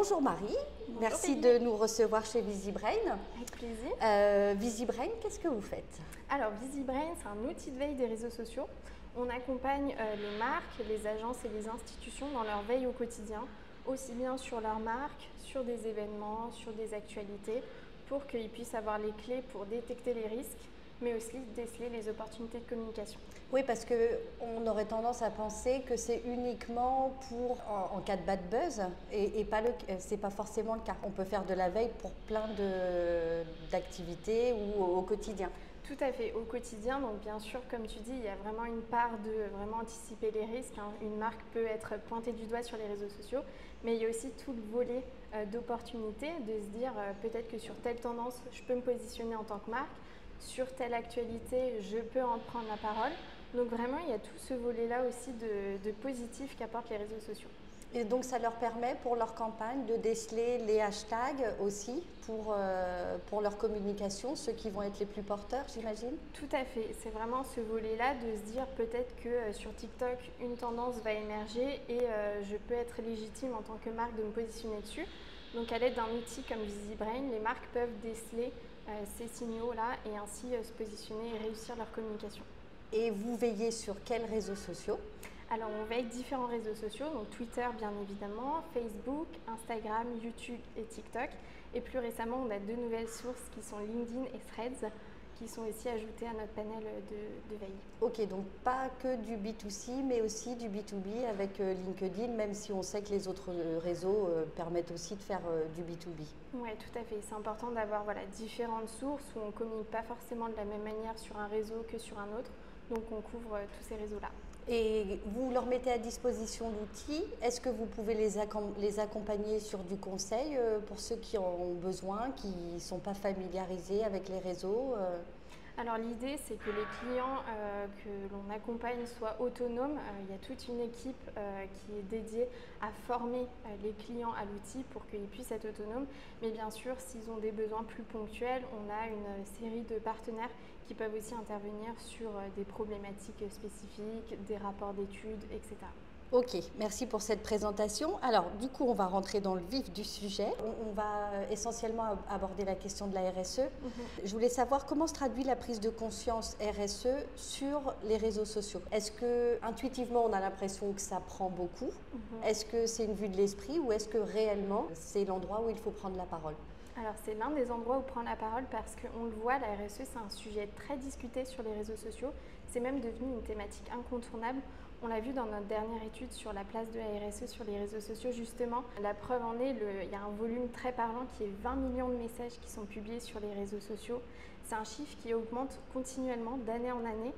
Bonjour Marie, Bonjour merci Peggy. de nous recevoir chez VisiBrain. Avec plaisir. VisiBrain, qu'est-ce que vous faites? Alors VisiBrain, c'est un outil de veille des réseaux sociaux. On accompagne les marques, les agences et les institutions dans leur veille au quotidien, aussi bien sur leur marque, sur des événements, sur des actualités, pour qu'ils puissent avoir les clés pour détecter les risques, mais aussi déceler les opportunités de communication. Oui, parce qu'on aurait tendance à penser que c'est uniquement pour en cas de bad buzz et pas c'est pas forcément le cas. On peut faire de la veille pour plein d'activités ou au quotidien. Tout à fait, au quotidien, donc bien sûr, comme tu dis, il y a vraiment une part de vraiment anticiper les risques. Une marque peut être pointée du doigt sur les réseaux sociaux, mais il y a aussi tout le volet d'opportunités, de se dire peut-être que sur telle tendance, je peux me positionner en tant que marque, sur telle actualité, je peux en prendre la parole. Donc vraiment, il y a tout ce volet-là aussi de positif qu'apportent les réseaux sociaux. Et donc ça leur permet pour leur campagne de déceler les hashtags aussi pour leur communication, ceux qui vont être les plus porteurs, j'imagine? Tout à fait, c'est vraiment ce volet-là de se dire peut-être que sur TikTok, une tendance va émerger et je peux être légitime en tant que marque de me positionner dessus. Donc à l'aide d'un outil comme VisiBrain, les marques peuvent déceler ces signaux-là et ainsi se positionner et réussir leur communication. Et vous veillez sur quels réseaux sociaux? Alors on veille différents réseaux sociaux, donc Twitter bien évidemment, Facebook, Instagram, YouTube et TikTok. Et plus récemment, on a deux nouvelles sources qui sont LinkedIn et Threads, qui sont aussi ajoutées à notre panel de veille. Ok, donc pas que du B2C, mais aussi du B2B avec LinkedIn, même si on sait que les autres réseaux permettent aussi de faire du B2B. Oui, tout à fait. C'est important d'avoir différentes sources où on ne communique pas forcément de la même manière sur un réseau que sur un autre. Donc on couvre tous ces réseaux-là. Et vous leur mettez à disposition l'outil. Est-ce que vous pouvez les accompagner sur du conseil pour ceux qui en ont besoin, qui ne sont pas familiarisés avec les réseaux Alors l'idée, c'est que les clients que l'on accompagne soient autonomes. Il y a toute une équipe qui est dédiée à former les clients à l'outil pour qu'ils puissent être autonomes. Mais bien sûr, s'ils ont des besoins plus ponctuels, on a une série de partenaires qui peuvent aussi intervenir sur des problématiques spécifiques, des rapports d'études, etc. Ok, merci pour cette présentation. Alors, du coup, on va rentrer dans le vif du sujet. On va essentiellement aborder la question de la RSE. Je voulais savoir comment se traduit la prise de conscience RSE sur les réseaux sociaux. Est-ce que intuitivement, on a l'impression que ça prend beaucoup? Est-ce que c'est une vue de l'esprit ou est-ce que réellement, c'est l'endroit où il faut prendre la parole? Alors c'est l'un des endroits où prendre la parole parce qu'on le voit, la RSE c'est un sujet très discuté sur les réseaux sociaux. C'est même devenu une thématique incontournable. On l'a vu dans notre dernière étude sur la place de la RSE sur les réseaux sociaux justement. La preuve en est, il y a un volume très parlant qui est 20 millions de messages qui sont publiés sur les réseaux sociaux. C'est un chiffre qui augmente continuellement d'année en année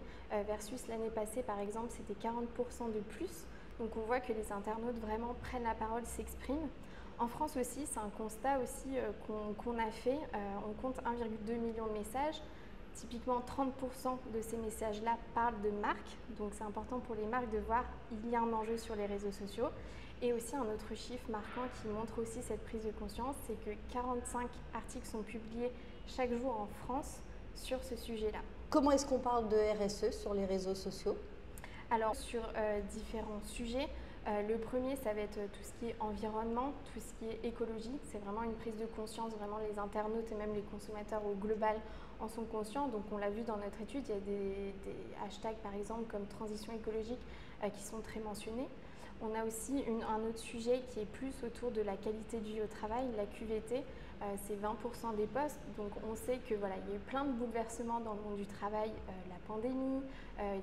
versus l'année passée par exemple c'était 40% de plus. Donc on voit que les internautes vraiment prennent la parole, s'expriment. En France aussi, c'est un constat aussi qu'on a fait. On compte 1,2 million de messages. Typiquement, 30% de ces messages-là parlent de marques. Donc, c'est important pour les marques de voir qu'il y a un enjeu sur les réseaux sociaux. Et aussi, un autre chiffre marquant qui montre aussi cette prise de conscience, c'est que 45 articles sont publiés chaque jour en France sur ce sujet-là. Comment est-ce qu'on parle de RSE sur les réseaux sociaux? Alors, sur différents sujets. Le premier, ça va être tout ce qui est environnement, tout ce qui est écologie. C'est vraiment une prise de conscience, vraiment les internautes et même les consommateurs au global en sont conscients. Donc on l'a vu dans notre étude, il y a des hashtags par exemple comme transition écologique qui sont très mentionnés. On a aussi un autre sujet qui est plus autour de la qualité de vie au travail, la QVT, c'est 20% des postes. Donc on sait que voilà, il y a eu plein de bouleversements dans le monde du travail, la pandémie,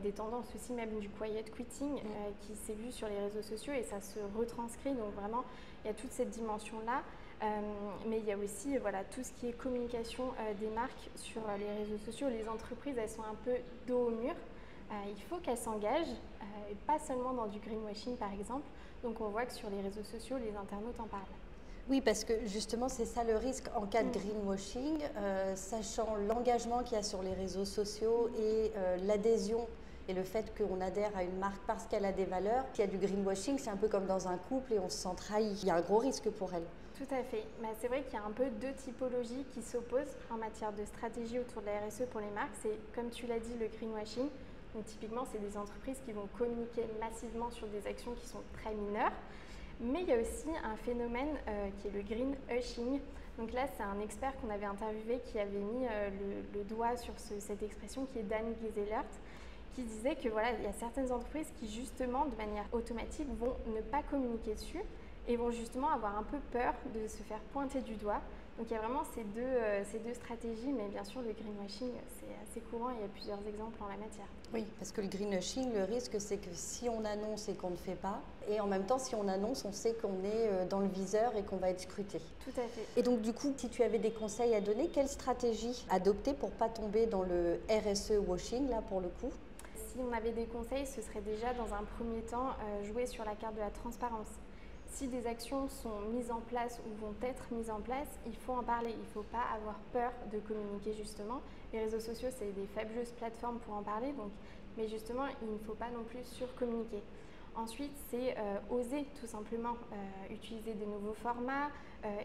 des tendances aussi même du quiet quitting qui s'est vu sur les réseaux sociaux et ça se retranscrit. Donc vraiment, il y a toute cette dimension-là. Mais il y a aussi tout ce qui est communication des marques sur les réseaux sociaux. Les entreprises, elles sont un peu dos au mur. Il faut qu'elles s'engagent, et pas seulement dans du greenwashing par exemple. Donc on voit que sur les réseaux sociaux, les internautes en parlent. Oui, parce que justement, c'est ça le risque en cas de greenwashing, sachant l'engagement qu'il y a sur les réseaux sociaux et l'adhésion et le fait qu'on adhère à une marque parce qu'elle a des valeurs. S'il y a du greenwashing, c'est un peu comme dans un couple et on se sent trahi. Il y a un gros risque pour elle. Tout à fait. Mais c'est vrai qu'il y a un peu deux typologies qui s'opposent en matière de stratégie autour de la RSE pour les marques. C'est, comme tu l'as dit, le greenwashing. Donc typiquement, c'est des entreprises qui vont communiquer massivement sur des actions qui sont très mineures. Mais il y a aussi un phénomène qui est le greenwashing. Donc là, c'est un expert qu'on avait interviewé qui avait mis le doigt sur cette expression qui est Dan Gezelert, qui disait que voilà, il y a certaines entreprises qui justement, de manière automatique, vont ne pas communiquer dessus et vont justement avoir un peu peur de se faire pointer du doigt. Donc il y a vraiment ces deux stratégies, mais bien sûr le greenwashing c'est assez courant et il y a plusieurs exemples en la matière. Oui, parce que le greenwashing, le risque c'est que si on annonce et qu'on ne fait pas, et en même temps si on annonce, on sait qu'on est dans le viseur et qu'on va être scruté. Tout à fait. Et donc du coup, si tu avais des conseils à donner, quelle stratégie adopter pour ne pas tomber dans le RSE washing là pour le coup? Si on avait des conseils, ce serait déjà dans un premier temps jouer sur la carte de la transparence. Si des actions sont mises en place ou vont être mises en place, il faut en parler. Il ne faut pas avoir peur de communiquer justement. Les réseaux sociaux, c'est des fabuleuses plateformes pour en parler, mais justement, il ne faut pas non plus surcommuniquer. Ensuite, c'est oser tout simplement utiliser des nouveaux formats,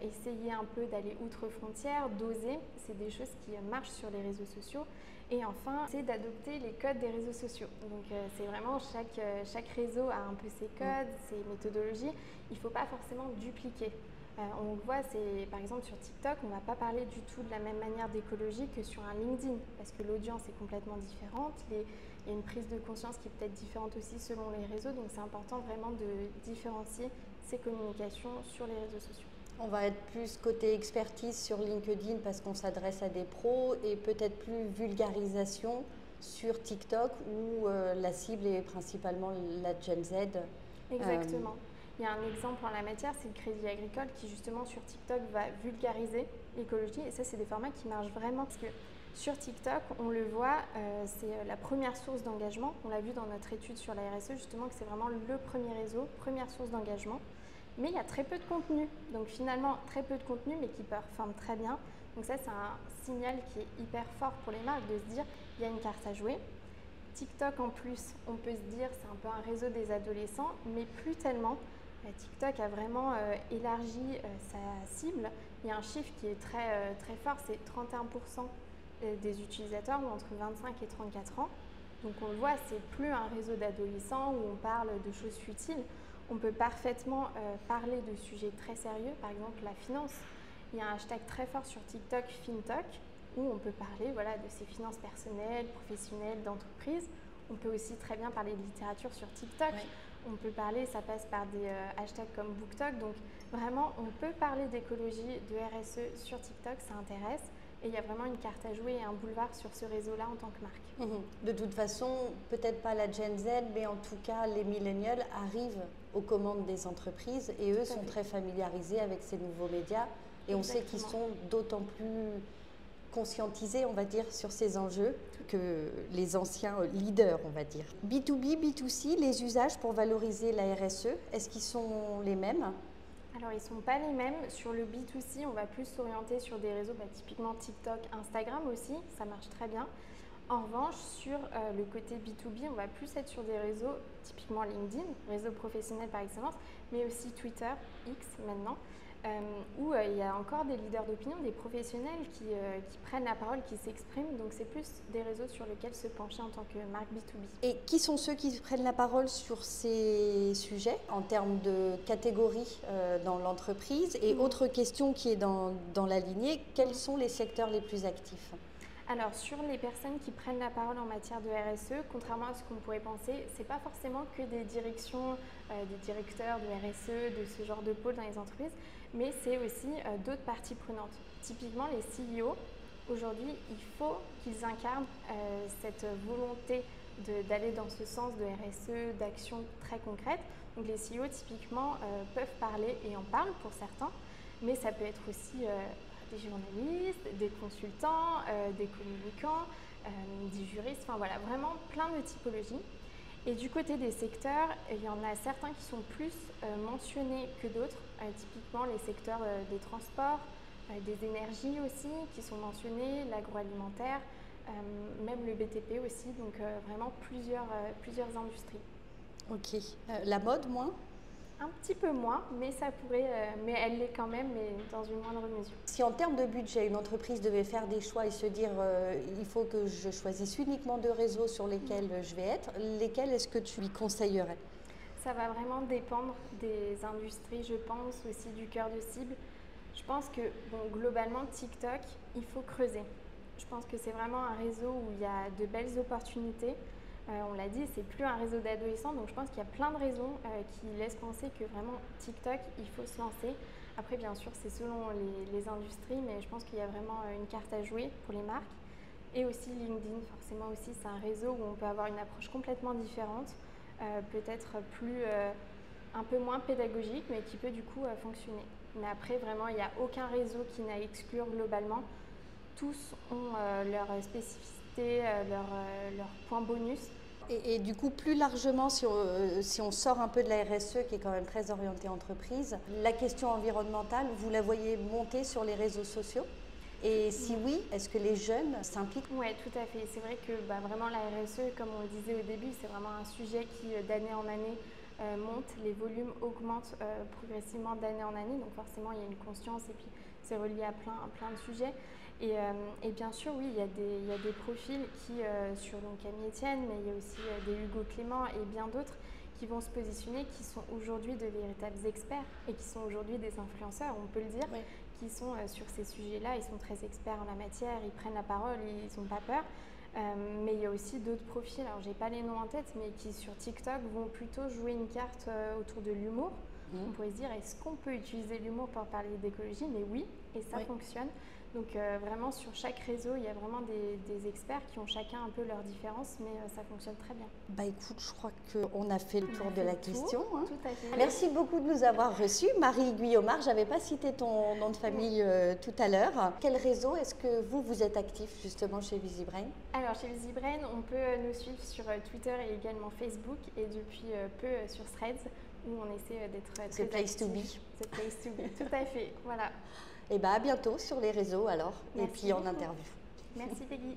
essayer un peu d'aller outre frontières, d'oser. C'est des choses qui marchent sur les réseaux sociaux. Et enfin, c'est d'adopter les codes des réseaux sociaux. Donc c'est vraiment chaque réseau a un peu ses codes, ses méthodologies. Il ne faut pas forcément dupliquer. On le voit, c'est par exemple sur TikTok, on ne va pas parler du tout de la même manière d'écologie que sur un LinkedIn, parce que l'audience est complètement différente. Il y a une prise de conscience qui est peut-être différente aussi selon les réseaux, donc c'est important vraiment de différencier ces communications sur les réseaux sociaux. On va être plus côté expertise sur LinkedIn parce qu'on s'adresse à des pros et peut-être plus vulgarisation sur TikTok où la cible est principalement la Gen Z. Exactement. Il y a un exemple en la matière, c'est le Crédit Agricole qui justement sur TikTok va vulgariser l'écologie et ça c'est des formats qui marchent vraiment parce que sur TikTok, on le voit, c'est la première source d'engagement. On l'a vu dans notre étude sur la RSE justement que c'est vraiment le premier réseau, première source d'engagement. Mais il y a très peu de contenu, donc finalement très peu de contenu mais qui performe très bien. Donc ça c'est un signal qui est hyper fort pour les marques de se dire il y a une carte à jouer. TikTok en plus, on peut se dire c'est un peu un réseau des adolescents, mais plus tellement. TikTok a vraiment élargi sa cible. Il y a un chiffre qui est très fort, c'est 31% des utilisateurs ont entre 25 et 34 ans. Donc on le voit, c'est plus un réseau d'adolescents où on parle de choses futiles. On peut parfaitement parler de sujets très sérieux, par exemple la finance. Il y a un hashtag très fort sur TikTok, FinTok, où on peut parler de ses finances personnelles, professionnelles, d'entreprise. On peut aussi très bien parler de littérature sur TikTok. Oui. On peut parler, ça passe par des hashtags comme BookTok. Donc vraiment, on peut parler d'écologie, de RSE sur TikTok, ça intéresse. Et il y a vraiment une carte à jouer et un boulevard sur ce réseau-là en tant que marque. De toute façon, peut-être pas la Gen Z, mais en tout cas, les millennials arrivent aux commandes des entreprises et eux sont très familiarisés avec ces nouveaux médias. Et on sait qu'ils sont d'autant plus conscientisés, on va dire, sur ces enjeux que les anciens leaders, on va dire. B2B, B2C, les usages pour valoriser la RSE, est-ce qu'ils sont les mêmes ? Alors, ils ne sont pas les mêmes. Sur le B2C, on va plus s'orienter sur des réseaux, typiquement TikTok, Instagram aussi, ça marche très bien. En revanche, sur le côté B2B, on va plus être sur des réseaux, typiquement LinkedIn, réseau professionnel par excellence, mais aussi Twitter, X maintenant, où il y a encore des leaders d'opinion, des professionnels qui prennent la parole, qui s'expriment. Donc, c'est plus des réseaux sur lesquels se pencher en tant que marque B2B. Et qui sont ceux qui prennent la parole sur ces sujets en termes de catégories dans l'entreprise? Et autre question qui est dans la lignée, quels sont les secteurs les plus actifs? Alors, sur les personnes qui prennent la parole en matière de RSE, contrairement à ce qu'on pourrait penser, ce n'est pas forcément que des directions, des directeurs de RSE, de ce genre de pôle dans les entreprises, mais c'est aussi d'autres parties prenantes. Typiquement, les CEO, aujourd'hui, il faut qu'ils incarnent cette volonté d'aller dans ce sens de RSE, d'actions très concrètes. Donc, les CEO, typiquement, peuvent parler et en parlent pour certains, mais ça peut être aussi des journalistes, des consultants, des communicants, des juristes, enfin voilà, vraiment plein de typologies. Et du côté des secteurs, il y en a certains qui sont plus mentionnés que d'autres, typiquement les secteurs des transports, des énergies aussi qui sont mentionnés, l'agroalimentaire, même le BTP aussi, donc vraiment plusieurs industries. Ok. La mode, moins ? Un petit peu moins, mais ça pourrait, mais elle l'est quand même, mais dans une moindre mesure. Si en termes de budget, une entreprise devait faire des choix et se dire il faut que je choisisse uniquement 2 réseaux sur lesquels je vais être, lesquels est-ce que tu lui conseillerais ? Ça va vraiment dépendre des industries, je pense, aussi du cœur de cible. Je pense que globalement, TikTok, il faut creuser. Je pense que c'est vraiment un réseau où il y a de belles opportunités. On l'a dit, c'est plus un réseau d'adolescents, donc je pense qu'il y a plein de raisons qui laissent penser que vraiment TikTok, il faut se lancer. Après, bien sûr, c'est selon les industries, mais je pense qu'il y a vraiment une carte à jouer pour les marques. Et aussi LinkedIn, forcément aussi, c'est un réseau où on peut avoir une approche complètement différente, peut-être un peu moins pédagogique, mais qui peut du coup fonctionner. Mais après, vraiment, il n'y a aucun réseau qui n'a à exclure globalement. Tous ont leurs spécificités, leurs points bonus. Et du coup, plus largement, si on sort un peu de la RSE qui est quand même très orientée entreprise, la question environnementale, vous la voyez monter sur les réseaux sociaux? Et si oui, est-ce que les jeunes s'impliquent? Oui, tout à fait. C'est vrai que vraiment la RSE, comme on le disait au début, c'est vraiment un sujet qui d'année en année monte, les volumes augmentent progressivement d'année en année, donc forcément il y a une conscience et puis c'est relié à plein de sujets. Et bien sûr, oui, il y a des profils qui, sur Camille Etienne, mais il y a aussi des Hugo Clément et bien d'autres qui vont se positionner, qui sont aujourd'hui de véritables experts et qui sont aujourd'hui des influenceurs, on peut le dire, oui, qui sont sur ces sujets-là, ils sont très experts en la matière, ils prennent la parole, ils n'ont pas peur. Mais il y a aussi d'autres profils, alors j'ai pas les noms en tête, mais qui sur TikTok vont plutôt jouer une carte autour de l'humour. On pourrait se dire, est-ce qu'on peut utiliser l'humour pour parler d'écologie? Mais oui, et ça fonctionne. Donc vraiment sur chaque réseau, il y a vraiment des experts qui ont chacun un peu leurs différences, mais ça fonctionne très bien. Bah écoute, je crois qu'on a fait le tour de la question. Hein. Tout à fait. Merci beaucoup de nous avoir reçus. Marie Guillaumard, je n'avais pas cité ton nom de famille tout à l'heure. Quel réseau est-ce que vous êtes actif justement chez VisiBrain? Alors chez VisiBrain, on peut nous suivre sur Twitter et également Facebook et depuis peu sur Threads où on essaie d'être très actif. C'est Place to Be. C'est Place to Be, tout à fait, voilà. Et à bientôt sur les réseaux alors, Merci et puis beaucoup. en interview. Merci Peggy.